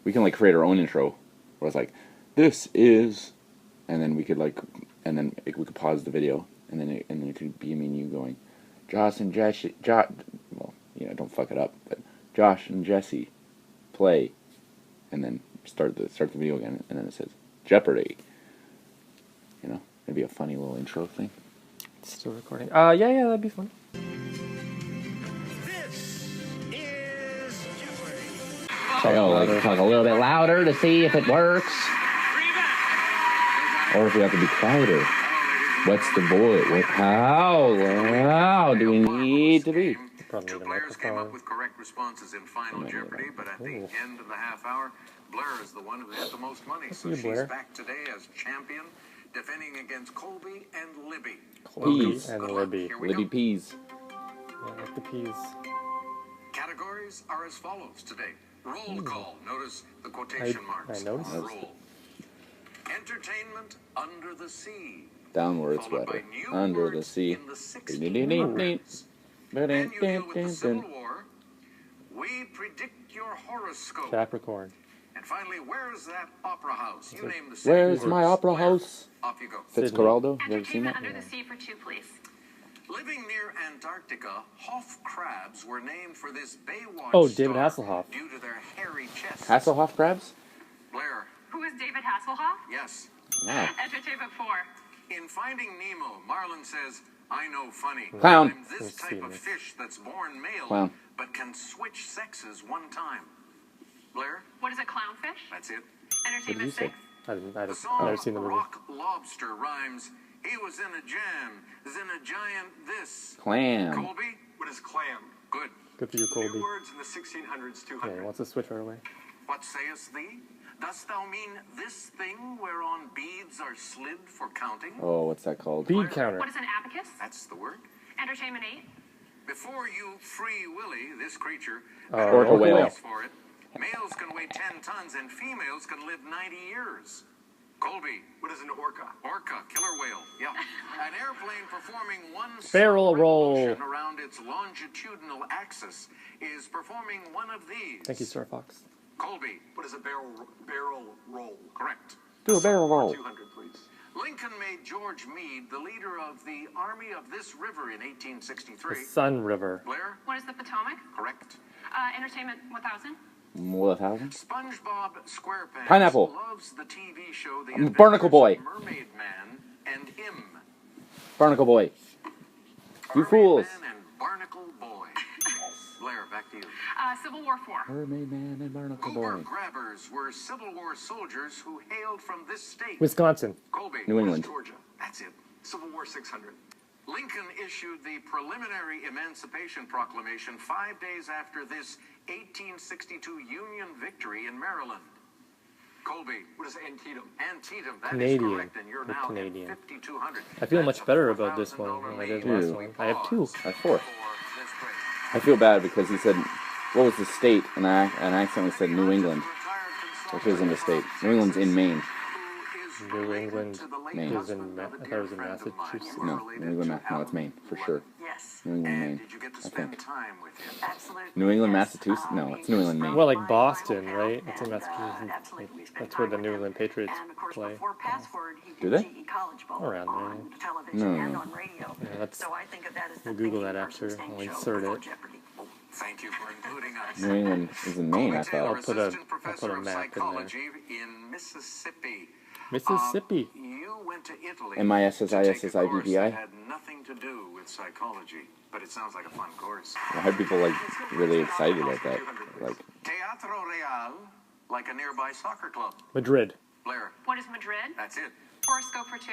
We can like create our own intro. Where it's like, this is, and then we could like, and then we could pause the video, and then it could be me and you going, Josh and Jesse, well, don't fuck it up, but Josh and Jesse play, and then start the video again, and then it says Jeopardy. It'd be a funny little intro thing. It's still recording. Yeah, that'd be fun. This is Jeopardy! Talk a little bit louder to see if it works. Or if we have to be quieter. What's the voice? How loud do we need to be? Probably Two the players came microphone. up with correct responses in Final Jeopardy, but at the end of the half hour, Blair is the one who had the most money, so you, she's Blair. back today as champion, defending against Colby and Libby. Colby Peas. and Good luck. Libby. Here we Libby go. peas. Yeah, like the peas. Categories are as follows today. Roll call. Notice the quotation marks. I noticed. on roll. Entertainment under the sea. Downward Followed by sweater. new Under the words sea. in the 1600s. Then you deal with the Civil War. We predict your horoscope. Capricorn. And finally, where's that opera house? You name the city. Where's my opera house? Off you go. Fitzcarraldo? You ever seen Entertainment that? under the sea for 2, please. Living near Antarctica, Hoff crabs were named for this Baywatch Oh, David star Hasselhoff. due to their hairy chests. Hasselhoff crabs? Blair, Who is David Hasselhoff? yes. Wow. Entertainment 4. In Finding Nemo, Marlin says, I know funny. Clown. I'm this Let's type see of this. fish that's born male, Clown. but can switch sexes one time. Blair, What is a clownfish? that's it. Entertainment say? 6. The I've song never seen the movie. Rock Lobster rhymes, he was in a jam, is in a giant this. Clam. Colby, What is clam? good. Good for you, New Colby. words in the 1600s, Yeah, 200. he wants to switch right away. What sayest thee? Dost thou mean this thing whereon beads are slid for counting? Oh, what's that called? Bead counter. What is an abacus? That's the word. Entertainment 8. Before you free Willy, this creature, Orca whale. price for it. Males can weigh 10 tons and females can live 90 years. Colby, What is an orca? orca, killer whale. Yeah. An airplane performing one Barrel slow roll. revolution around its longitudinal axis is performing one of these. Thank you, Star Fox. Colby, What is a barrel roll? correct. Do a barrel roll. 200, please. Lincoln made George Meade the leader of the Army of this River in The 1863. Sun River. Blair, What is the Potomac? correct. Entertainment 1000. 1,000? SpongeBob SquarePants Pineapple. loves the TV show The Barnacle Adventures Boy. of Mermaid Man and him. Barnacle Boy. You Mermaid fools. Man and Barnacle Boy. Blair, back to you. Civil War 4. Mermaid Man and Barnacle Hoover Boy. grabbers were Civil War soldiers who hailed from this state. Wisconsin. Colby. New England. Georgia. That's it. Civil War 600. Lincoln issued the preliminary Emancipation Proclamation 5 days after this 1862 Union victory in Maryland. Colby. What is Antietam? Antietam, that is Canadian. correct, and you're We're now Canadian. at 5,200. I feel That's much a better about this one $4,000 than I did lead. last Dude. one. I have 2. I have 4. For this race. I feel bad because he said, what was the state? And I accidentally said New England, which isn't a state. New England's in Maine. New England Maine. is in I thought it was in Massachusetts. No, New England, no, it's Maine, for sure. Yes, New England, And Maine. did you get to I spend think. time with him? absolutely. New England, yes. Massachusetts? No, it's New England, Maine. Well, like Boston, right? It's in And, Massachusetts. absolutely, we spent That's where time the with New him. England Patriots And of course, play. before Password, he Do did they? GE College Bowl Around there. on television No. and on radio. Yeah, that's- so I think of that as the we'll Google thinking that person's after. game I'll show insert before it. Jeopardy. Thank you for including us. New England is in Maine, I Taylor, thought. assistant I'll put professor a of map in there. psychology in Mississippi. Mississippi. You went to Italy. MISSISSIBBI? to take a course that had nothing to do with psychology, but it sounds like a fun course. Why are people like really excited about that? Like, Teatro Real, like a nearby soccer club. Madrid. Blair, What is Madrid? that's it. Horoscope for 2.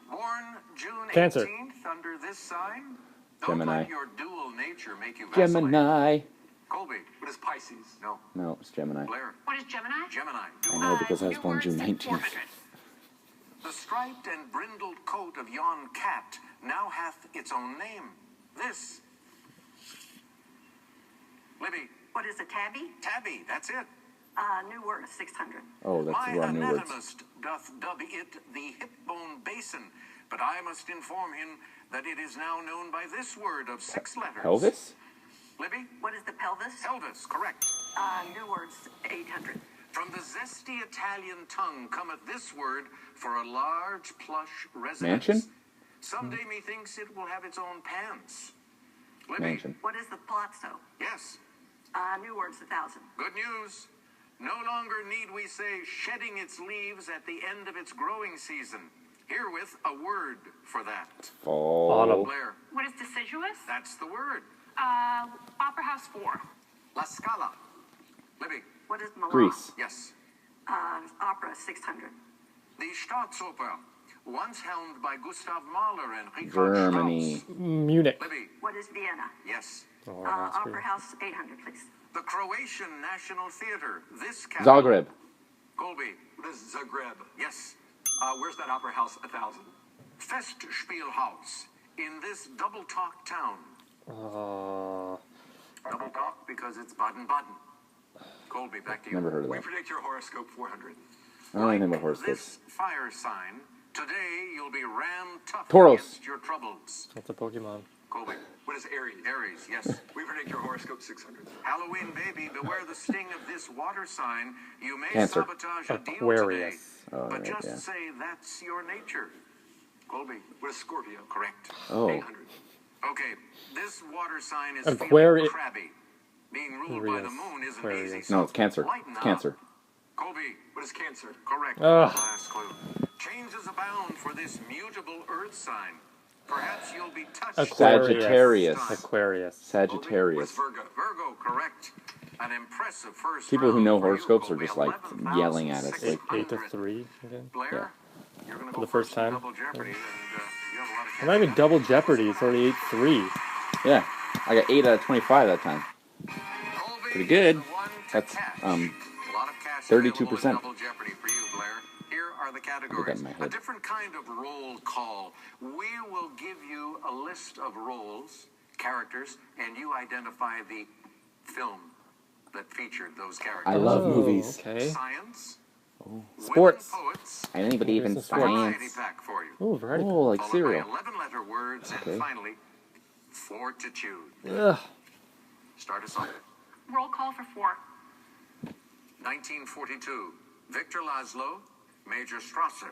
Born June Cancer. 18th under this sign. Don't Gemini. let your dual nature make you vacillate. Gemini. Colby, What is Pisces? no. No, it's Gemini. Blair, What is Gemini? Gemini. I know because I was New born words June in 19th. 400. The striped and brindled coat of yon cat now hath its own name. This. Libby, What is a tabby? tabby, that's it. New word, 600. Oh, that's My a lot of new words. anatomist doth dub it the hip bone basin, but I must inform him that it is now known by this word of 6 letters. Pelvis? Libby? What is the pelvis? Pelvis, correct. New words, 800. From the zesty Italian tongue cometh this word for a large plush residence. Mansion? Someday methinks it will have its own pants. Libby? Mansion. What is the palazzo? Yes. New words, 1,000. Good news. No longer need we say shedding its leaves at the end of its growing season. Herewith, a word for that. Fall. Autumn. Blair, What is deciduous? that's the word. Opera House 4. La Scala. Libby, What is Milan? Greece. yes. Opera, 600. The Staatsoper, once helmed by Gustav Mahler and Richard Germany. Strauss. Munich. Libby, What is Vienna? yes. Oh, Opera House, 800, please. The Croatian National Theater, this capital. Zagreb. Colby, What is Zagreb? yes. Where's that opera house? 1,000. Festspielhaus, in this double-talk town. Double talk because it's Baden-Baden. Colby, back to you. Never heard of We that. predict your horoscope 400. I don't know anything about horoscopes. This fire sign, today you'll be rammed tough Tauros. against your troubles. That's a Pokemon. Colby, What is Aries? Aries, yes. We predict your horoscope 600. Halloween, baby, beware the sting of this water sign. You may Cancer. sabotage a deal today, Aquarius. Oh, but right, just yeah. say that's your nature. Colby, What is Scorpio? correct. Oh. 800. Okay, this water sign is Aquarius. feeling crabby. Being ruled by the moon isn't Aquarius. easy. No, so it's Cancer. lighten It's up. Cancer. Colby, What is Cancer? correct. Ugh. Last clue. Changes abound for this mutable earth sign. Perhaps you'll be touched. Sagittarius. Aquarius. What Sagittarius. is Virgo? Virgo, correct. An impressive first People who round know for you, horoscopes are Colby. just like 11,600. yelling at us. Like, 8 to 3 again. Blair, you're going to go For the first in time. Double Jeopardy, and you have a lot of I'm not even double Jeopardy. It's already 8-3. yeah, I got 8 out of 25 that time. Colby Pretty good. is the one to That's, catch. um, A lot of cash 32%. available in Double Jeopardy for you, Blair. Here are the categories. in my A head. different kind of roll call. We will give you a list of roles, characters, and you identify the film that featured those characters. I love movies. Okay. Science. Sports. Women poets. I didn't believe in Here's the sports. Variety science. pack for you. Ooh, variety. Oh, like Followed cereal. by 11-letter words, Okay. and finally, fortitude. Ugh. Start us off. Roll call for 4. 1942. Victor Laszlo, Major Strasser.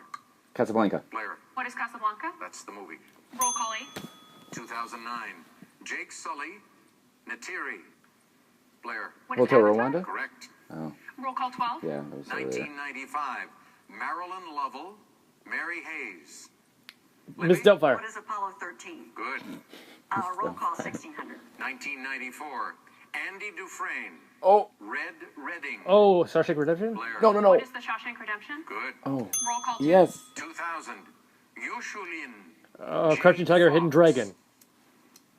Casablanca. Blair, What is Casablanca? that's the movie. Roll call 8. 2009. Jake Sully, Natiri. Blair, What is Hotel Avatar? Rwanda? correct. Oh, Roll call 12. yeah, that was earlier. 1995. Marilyn Lovell, Mary Hayes. Miss Libby? Doubtfire. What is Apollo 13? Good. Roll call, 1,600. 1994. Andy Dufresne, Oh, Red Redding. Oh, Shawshank Redemption? Blair, no, no, no. What is the Shawshank Redemption? good. Oh, Roll call 2. yes. 2000. Yushulin. Crouching Tiger, Hidden Dragon.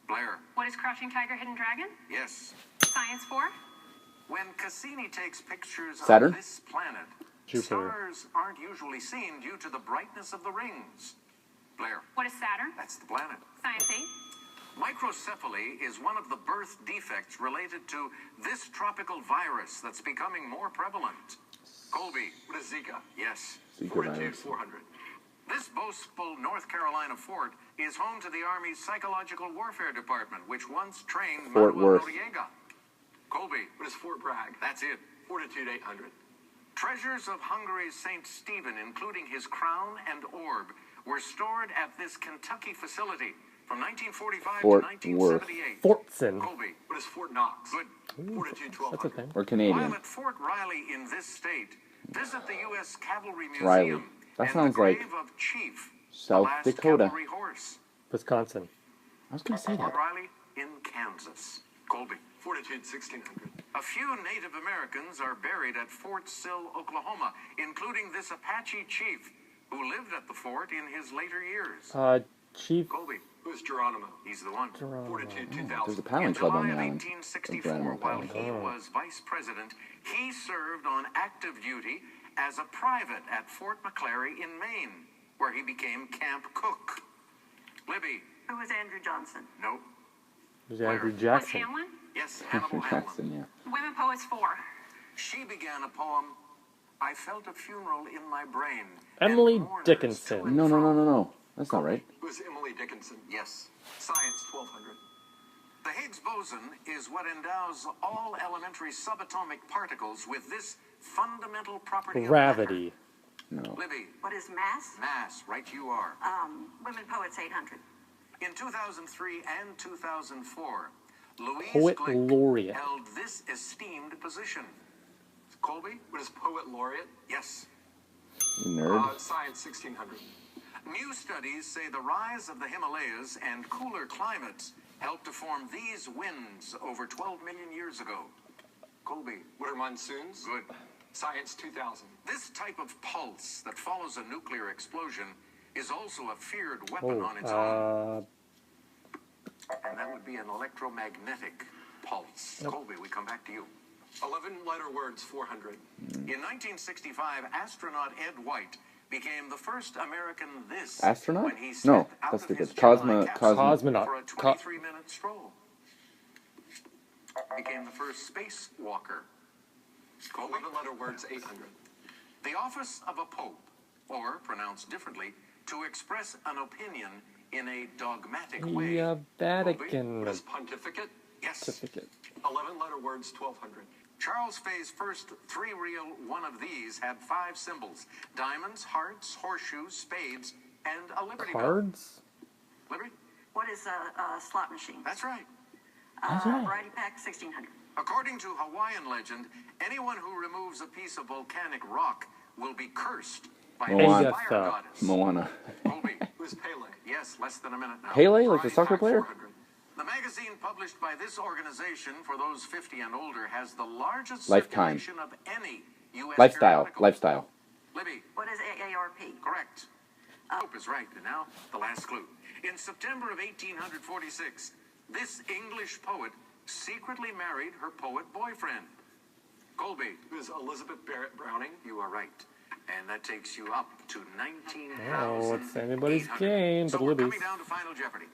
Blair, What is Crouching Tiger, Hidden Dragon? yes. Science 4. When Cassini takes pictures Saturn? of this planet, Jupiter. stars aren't usually seen due to the brightness of the rings. Blair, What is Saturn? that's the planet. Science 8. Microcephaly is one of the birth defects related to this tropical virus that's becoming more prevalent. Colby, What is Zika? yes. Zika Fortitude virus. 400. This boastful North Carolina fort is home to the Army's Psychological Warfare Department, which once trained Fort Manuel Worth. Noriega. Colby, What is Fort Bragg? that's it. Fortitude 800. Treasures of Hungary's St. Stephen, including his crown and orb, were stored at this Kentucky facility from 1945 Fort to 1978. Fortson. Colby, What is Fort Knox? good. Fortitude That's a 1200. thing. We're While Canadian. at Fort Riley in this state, visit the U.S. Cavalry Museum Riley. That and sounds the like grave of Chief, South the last Dakota. cavalry horse. Wisconsin. I was going to say Fort that. Riley in Kansas. Colby. Fortitude 1600. A few Native Americans are buried at Fort Sill, Oklahoma, including this Apache chief who lived at the fort in his later years. Chief Colby, Who is Geronimo? he's the one. Fortitude There's a 2000. paddling In club July on the of island. 1864, Geronimo while paddling. he was vice president, he served on active duty as a private at Fort McClary in Maine, where he became camp cook. Libby, Who is Andrew Johnson? no. There's Andrew What's Jackson. Hamlin? Yes, Hannibal Jackson, Hamlin. yeah. Women Poets 4. She began a poem, I felt a funeral in my brain. and Emily mourners Dickinson. to and No, no, from. no, no, no. That's not right. Who is Emily Dickinson? Yes. Science 1200. The Higgs boson is what endows all elementary subatomic particles with this fundamental property Gravity. No. of matter. Libby, What is mass? mass, right you are. Women poets 800. In 2003 and 2004, Louise Poet Glück laureate. held this esteemed position. Colby? What is poet laureate? Yes. You nerd. Science 1600. New studies say the rise of the Himalayas and cooler climates helped to form these winds over 12 million years ago. Colby? What are monsoons? Good. Science 2000. This type of pulse that follows a nuclear explosion is also a feared weapon on its own. Oh, And that would be an electromagnetic pulse. Colby, we come back to you. 11-letter words 400. In 1965, astronaut Ed White became the first American this Astronaut? when he No, stepped out that's of stupid. his Gemini Cosmo- capsule Cosmonaut. for a 23-minute stroll. Became the first spacewalker. 11-letter words 800. The office of a pope, or pronounced differently, to express an opinion in a dogmatic way. yeah, Vatican What is pontificate? Yes. certificate. 11-letter words 1200. Charles Fay's first three-reel one of these had 5 symbols: diamonds, hearts, horseshoes, spades, and a Liberty Bell. Cards? Liberty? What is a slot machine? That's right. Variety pack 1600. According to Hawaiian legend, anyone who removes a piece of volcanic rock will be cursed by Moana. a fire goddess. Moana. Colby. Who's Pele? Yes, less than a minute now. Pele, like the Variety soccer pack player? 400. The magazine published by this organization for those 50 and older has the largest Lifetime. circulation of any U.S. Lifestyle. periodical. Lifestyle. Libby. What is AARP? Correct. Hope is right. And now, the last clue. In September of 1846, this English poet secretly married her poet boyfriend. Colby. Who's Elizabeth Barrett Browning? You are right. And that takes you up to 19,000. Oh, it's anybody's game, So but we're Libby's. coming down to Final Jeopardy.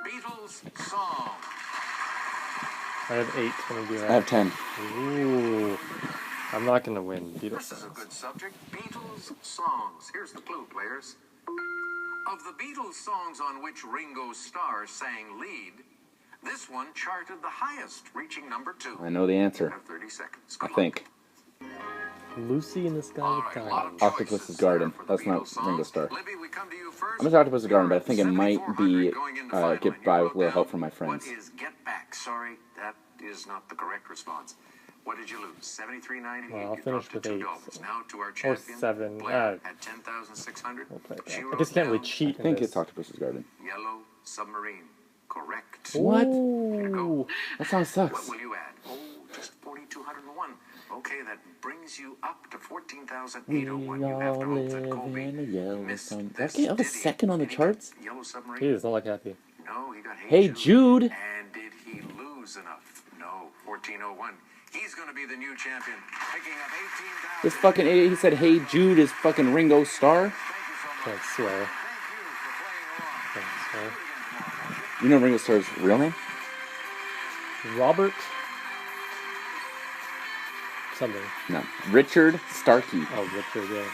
Beatles song. I have 8 when we do that. I have 10. Ooh. I'm not gonna win. Beatles This is a songs. good subject. Beatles songs. Here's the clue, players. Of the Beatles songs on which Ringo Starr sang lead, this one charted the highest, reaching number 2. I know the You answer. have 30 seconds. I Good luck. think. Lucy in the Sky All with right, a lot Diamonds. of Octopus's choices Garden. there for the That's not Beatles Ringo songs. Starr. Libby, we come to you first. I'm gonna talk about Garden, but I You're think it might be 7,400 going into final, get and by you with a little wrote help down, from my friends. What is get back? Sorry, that is not the correct response. What did you lose? 73.98. Well, I'll You finish dropped with to eight, $2. so- Now to our Or champion. 7. Blair at 10,600. We'll play it She back. I wrote guess you can't really down cheat I in think this. it's Octopus's Garden. Yellow Submarine. Correct. What? Ooh. That song What sucks. will you add? Oh, just 4,201. Okay, that brings you up to 14,801. We You have all to hope that live Colby in a yellow missed sun. this. Okay, I was Did he? second on the Did he charts. get Yellow Submarine? He does not look happy. No, he got Hey Jude. And did he lose enough? No, 1401. He's going to be the new champion, picking up 18,000. This fucking idiot, he said, "Hey Jude" is fucking Ringo Starr. Thank you so much. Can't swear. Thank you for playing along. Can't swear. Do it again tomorrow, won't you? You know Ringo Starr's real name? Robert. Something. No, Richard Starkey. Oh, Richard, yeah.